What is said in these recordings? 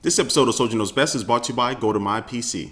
This episode of Soldier Knows Best is brought to you by Go to My PC.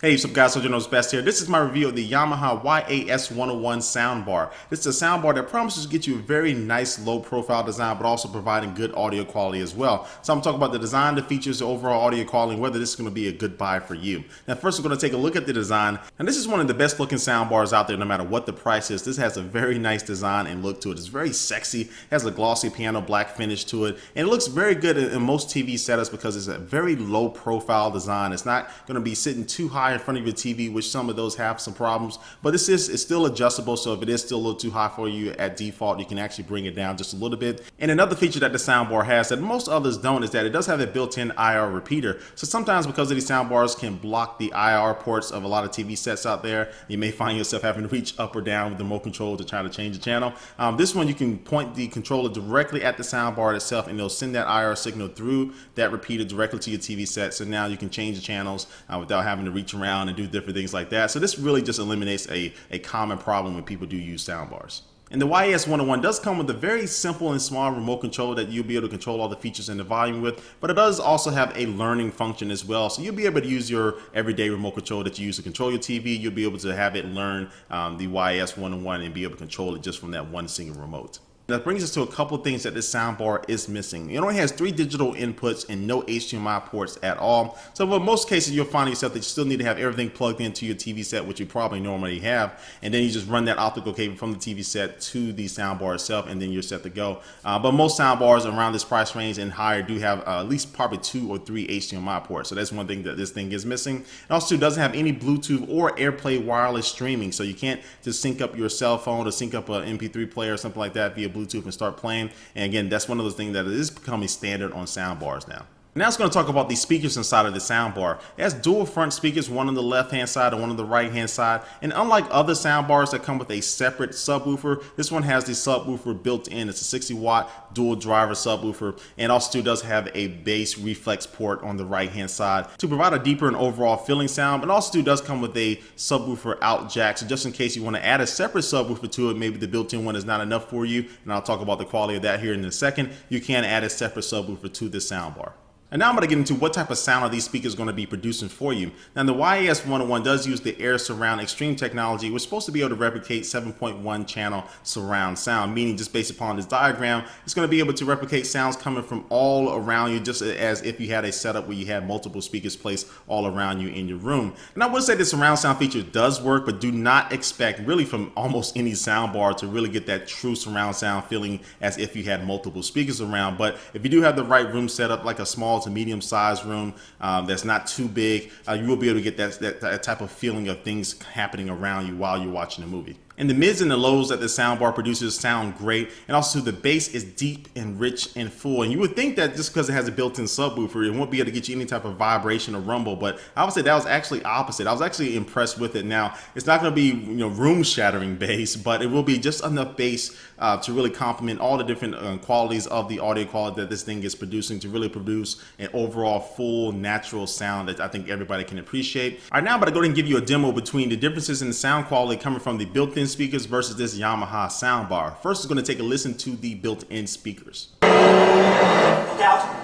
Hey, what's up guys, Soldier Knows Best here. This is my review of the Yamaha Yas-101 soundbar. This is a soundbar that promises to get you a very nice low profile design, but also providing good audio quality as well. So I'm talking about the design, the features, the overall audio quality, and whether this is going to be a good buy for you. Now first we're going to take a look at the design, and this is one of the best looking soundbars out there no matter what the price is. This has a very nice design and look to it. It's very sexy, has a glossy piano black finish to it, and it looks very good in most TV setups because it's a very low profile design. It's not going to be sitting too high in front of your TV, which some of those have some problems, but it's still adjustable. So if it is still a little too high for you at default, you can actually bring it down just a little bit. And another feature that the soundbar has that most others don't is that it does have a built-in IR repeater. So sometimes because of these soundbars can block the IR ports of a lot of TV sets out there, you may find yourself having to reach up or down with the remote control to try to change the channel. This one you can point the controller directly at the soundbar itself and it'll send that IR signal through that repeater directly to your TV set. So now you can change the channels without having to reach around and do different things like that. So this really just eliminates a common problem when people do use soundbars. And the Yas-101 does come with a very simple and small remote control that you'll be able to control all the features and the volume with, but it does also have a learning function as well. So you'll be able to use your everyday remote control that you use to control your TV. You'll be able to have it learn the Yas-101 and be able to control it just from that one single remote. That brings us to a couple of things that this soundbar is missing. It only has 3 digital inputs and no HDMI ports at all. So for most cases, you'll find yourself that you still need to have everything plugged into your TV set, which you probably normally have. And then you just run that optical cable from the TV set to the soundbar itself, and then you're set to go. But most soundbars around this price range and higher do have at least probably 2 or 3 HDMI ports. So that's one thing that this thing is missing. It also doesn't have any Bluetooth or AirPlay wireless streaming. So you can't just sync up your cell phone or sync up an MP3 player or something like that via Bluetooth and start playing. And again, that's one of those things that is becoming standard on soundbars now. Now it's going to talk about the speakers inside of the soundbar. It has dual front speakers, one on the left hand side and one on the right hand side. And unlike other soundbars that come with a separate subwoofer, this one has the subwoofer built in. It's a 60-watt dual driver subwoofer, and also does have a bass reflex port on the right hand side to provide a deeper and overall feeling sound. But also does come with a subwoofer out jack, so just in case you want to add a separate subwoofer to it, maybe the built-in one is not enough for you, and I'll talk about the quality of that here in a second, you can add a separate subwoofer to this soundbar. And now I'm going to get into what type of sound are these speakers going to be producing for you. Now the Yas-101 does use the Air Surround Extreme technology, which is supposed to be able to replicate 7.1 channel surround sound, meaning just based upon this diagram, it's going to be able to replicate sounds coming from all around you, just as if you had a setup where you had multiple speakers placed all around you in your room. And I would say the surround sound feature does work, but do not expect really from almost any soundbar to really get that true surround sound feeling as if you had multiple speakers around. But if you do have the right room set up, like a small to medium sized room that's not too big, you will be able to get that type of feeling of things happening around you while you're watching a movie. And the mids and the lows that the soundbar produces sound great, and also the bass is deep and rich and full. And you would think that just because it has a built-in subwoofer, it won't be able to get you any type of vibration or rumble, but I would say that was actually opposite. I was actually impressed with it. Now, it's not going to be room-shattering bass, but it will be just enough bass to really complement all the different qualities of the audio quality that this thing is producing to really produce an overall full natural sound that I think everybody can appreciate. All right, now I'm going to go ahead and give you a demo between the differences in the sound quality coming from the built-in speakers versus this Yamaha soundbar. First, we're going to take a listen to the built-in speakers. Look out.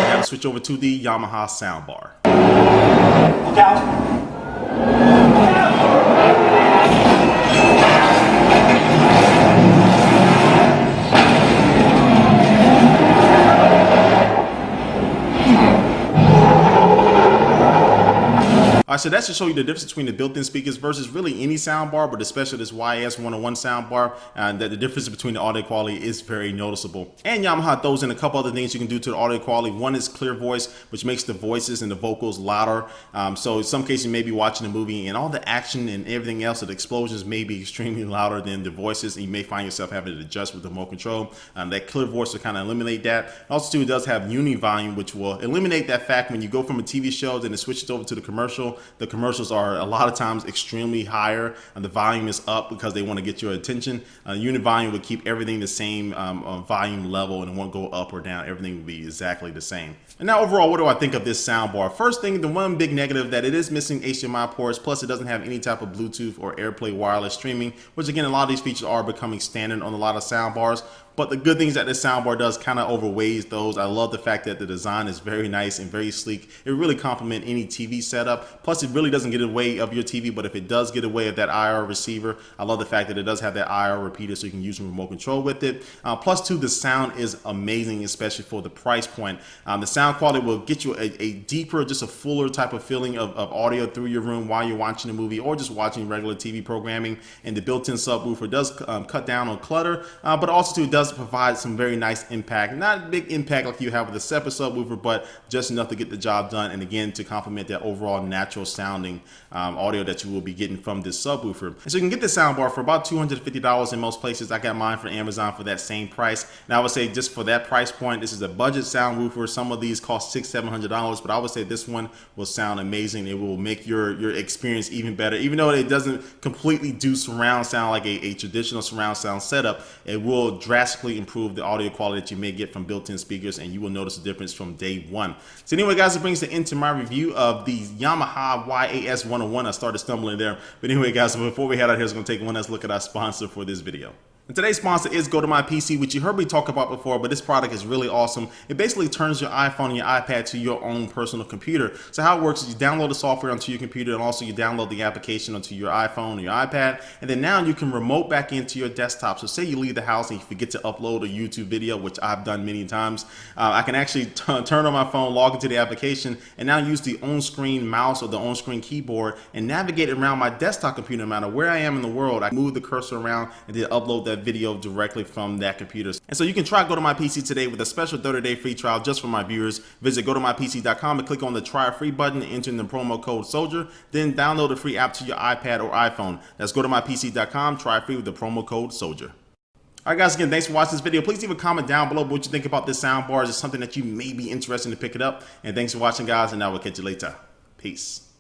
Now switch over to the Yamaha soundbar. Look out. All right, so that should show you the difference between the built-in speakers versus really any soundbar, but especially this Yas-101 soundbar, and that the difference between the audio quality is very noticeable. And Yamaha throws in a couple other things you can do to the audio quality. One is clear voice, which makes the voices and the vocals louder. So in some cases you may be watching a movie and all the action and everything else, the explosions may be extremely louder than the voices, and you may find yourself having to adjust with the remote control. That clear voice will kind of eliminate that. Also too, it does have uni volume, which will eliminate that fact when you go from a TV show, then it switches over to the commercial. The commercials are a lot of times extremely higher, and the volume is up because they want to get your attention. Unit volume would keep everything the same volume level, and it won't go up or down. Everything will be exactly the same. And now overall, what do I think of this soundbar? First thing, the one big negative that it is missing HDMI ports, plus it doesn't have any type of Bluetooth or AirPlay wireless streaming, which again, a lot of these features are becoming standard on a lot of soundbars. But the good things that this soundbar does kind of overweighs those. I love the fact that the design is very nice and very sleek. It really complements any TV setup. Plus, it really doesn't get in the way of your TV, but if it does get in the way of that IR receiver, I love the fact that it does have that IR repeater so you can use remote control with it. Plus, too, the sound is amazing, especially for the price point. The sound quality will get you a deeper, just a fuller type of feeling of audio through your room while you're watching a movie or just watching regular TV programming. And the built-in subwoofer does cut down on clutter, but also, too, it does provide some very nice impact. Not a big impact like you have with a separate subwoofer, but just enough to get the job done, and again to complement that overall natural sounding audio that you will be getting from this subwoofer. And so you can get this soundbar for about $250 in most places. I got mine from Amazon for that same price. Now I would say just for that price point, this is a budget soundwoofer. Some of these cost $600-700, but I would say this one will sound amazing. It will make your experience even better. Even though it doesn't completely do surround sound like a traditional surround sound setup, it will drastically improve the audio quality that you may get from built-in speakers, and you will notice a difference from day one. So anyway, guys, it brings the end to my review of the Yamaha Yas-101. I started stumbling there, but anyway, guys, before we head out here, we're going to take one last look at our sponsor for this video. And today's sponsor is Go.to-My-PC, which you heard me talk about before, but this product is really awesome. It basically turns your iPhone and your iPad to your own personal computer. So how it works is you download the software onto your computer, and also you download the application onto your iPhone or your iPad, and then now you can remote back into your desktop. So say you leave the house and you forget to upload a YouTube video, which I've done many times. I can actually turn on my phone, log into the application, and now use the on-screen mouse or the on-screen keyboard and navigate around my desktop computer no matter where I am in the world. I move the cursor around and then upload that video directly from that computer. And so you can try Go.to-My-PC today with a special 30-day free trial just for my viewers. Visit Go.to-My-PC.com and click on the try free button and enter in the promo code SOLDIER. Then download the free app to your iPad or iPhone. That's Go.to-My-PC.com, try free with the promo code SOLDIER. Alright guys, again, thanks for watching this video. Please leave a comment down below what you think about this soundbar. Is it something that you may be interested in to pick it up? And thanks for watching, guys, and I will catch you later. Peace.